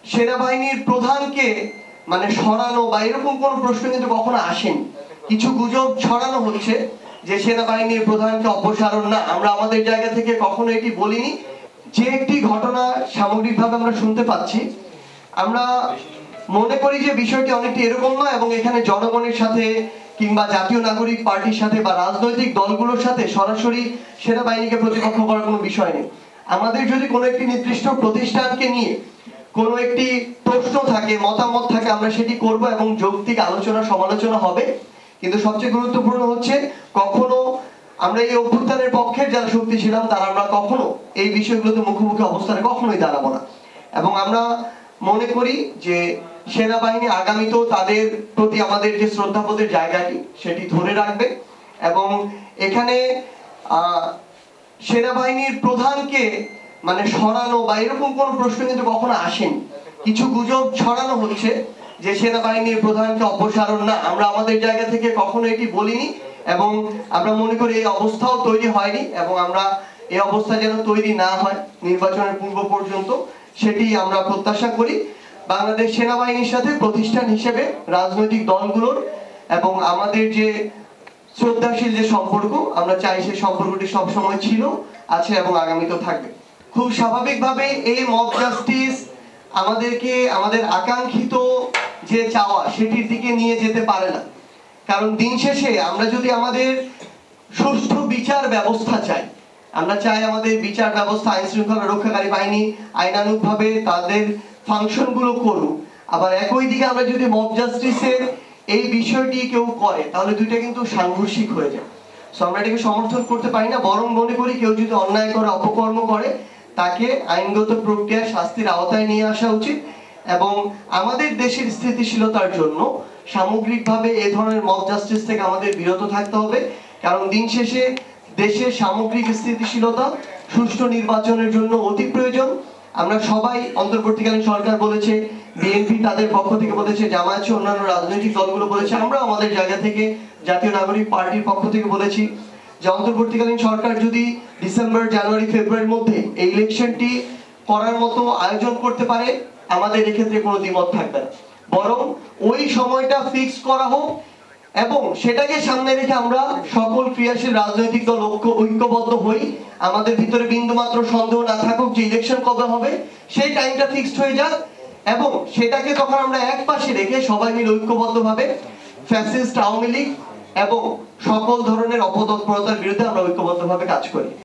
সেনাবাহিনীর প্রধানকে মানে সরানো বা এরকম কোন প্রশ্ন কিন্তু কখনো আসেনি। কিছু গুজব ছড়ানো হচ্ছে যে সেনাবাহিনীর প্রধানকে অপসারণ না, আমরা আমাদের জায়গা থেকে কখনো এটি বলিনি। যে একটি ঘটনা সামগ্রিকভাবে আমরা শুনতে পাচ্ছি, আমরা মনে করি যে বিষয়টি অনেকটি এরকম নয় এবং এখানে জনগণের সাথে কিংবা জাতীয় নাগরিক পার্টির সাথে বা রাজনৈতিক দলগুলোর সাথে সরাসরি সেনাবাহিনীকে প্রতিপক্ষ করার কোনো বিষয় নেই। আমাদের যদি কোনো একটি নির্দিষ্ট প্রতিষ্ঠানকে নিয়ে কোনো একটি প্রশ্ন থাকে, মতামত থাকে, আমরা সেটি করব এবং যৌক্তিক আলোচনা সমালোচনা হবে। কিন্তু সবচেয়ে গুরুত্বপূর্ণ হচ্ছে কখনো আমরা এই অভ্যুত্থানের পক্ষের যারা শক্তি ছিলাম তারা আমরা কখনো এই বিষয়গুলোতে মুখোমুখি অবস্থানে কখনোই দাঁড়াবো না। এবং আমরা মনে করি যে সেনাবাহিনী আগামীতেও তাদের প্রতি আমাদের যে শ্রদ্ধাবোধের জায়গাটি সেটি ধরে রাখবে এবং এখানে সেনাবাহিনীর প্রধানকে মানে সরানো বা এরকম কোন প্রশ্ন কিন্তু কখনো আসেনি। কিছু গুজব ছড়ানো হচ্ছে যে সেনাবাহিনীর প্রধানকে অপসারণ না, আমরা আমাদের জায়গা থেকে কখনো এটি বলিনি এবং আমরা মনে করি এই অবস্থাও তৈরি হয়নি এবং আমরা এই অবস্থা যেন তৈরি না হয় নির্বাচনের পূর্ব পর্যন্ত সেটি আমরা প্রত্যাশা করি। বাংলাদেশ সেনাবাহিনীর সাথে প্রতিষ্ঠান হিসেবে রাজনৈতিক দলগুলোর এবং আমাদের যে শ্রদ্ধাশীল যে সম্পর্ক, আমরা চাই সেই সম্পর্কটি সবসময় ছিল, আছে এবং আগামীতেও থাকবে। খুব স্বাভাবিকভাবে এই মব জাস্টিস আমাদেরকে আমাদের আকাঙ্ক্ষিত যে চাওয়া সেটির দিকে নিয়ে যেতে পারে না। কারণ দিন শেষে আমরা যদি আমাদের সুষ্ঠু বিচার ব্যবস্থা চাই, আমরা চাই আমাদের বিচার ব্যবস্থা, আইন শৃঙ্খলা রক্ষাকারী বাহিনী আইনানুগভাবে তাদের ফাংশনগুলো করুক, আবার একই দিকে আমরা যদি মব জাস্টিসের এই বিষয়টি কেউ করে তাহলে দুইটা কিন্তু সাংঘর্ষিক হয়ে যায়। সো আমরা এটাকে সমর্থন করতে পারি না, বরং মনে করি কেউ যদি অন্যায় করে, অপকর্ম করে, তাকে আইনগত প্রক্রিয়া শাস্তির আওতায় নিয়ে আসা উচিত এবং আমাদের দেশের স্থিতিশীলতার জন্য সামগ্রিকভাবে এই ধরনের মব জাস্টিস থেকে আমাদের বিরত থাকতে হবে। কারণ দিন শেষে দেশের সামগ্রিক স্থিতিশীলতা সুষ্ঠু নির্বাচনের জন্য অতি প্রয়োজন। আমরা সবাই, অন্তর্বর্তীকালীন সরকার বলেছে, বিএনপি তাদের পক্ষ থেকে বলেছে, জামায়াত সহ অন্যান্য রাজনৈতিক দলগুলো বলেছে, আমরা আমাদের জায়গা থেকে জাতীয় নাগরিক পার্টির পক্ষ থেকে বলেছি যে অন্তর্বর্তীকালীন সরকার যদি ডিসেম্বর, জানুয়ারি, ফেব্রুয়ারির মধ্যে এই ইলেকশনটি করার মতো আয়োজন করতে পারে আমাদের এক্ষেত্রে কোনো দ্বিমত থাকবে না, বরং ওই সময়টা ফিক্স করা হোক এবং সেটাকে সামনে রেখে আমরা সকল ক্রিয়াশীল রাজনৈতিক দল ঐক্যবদ্ধ হই। আমাদের ভিতরে বিন্দুমাত্র সন্দেহ না থাকুক যে ইলেকশন কবে হবে, সেই টাইমটা ফিক্সড হয়ে যাক এবং সেটাকে তখন আমরা এক পাশে রেখে সবাই মিলে ঐক্যবদ্ধভাবে ফ্যাসিস্ট, আওয়ামী লীগ এবং সকল ধরনের অপতৎপরতার বিরুদ্ধে আমরা ঐক্যবদ্ধভাবে কাজ করি।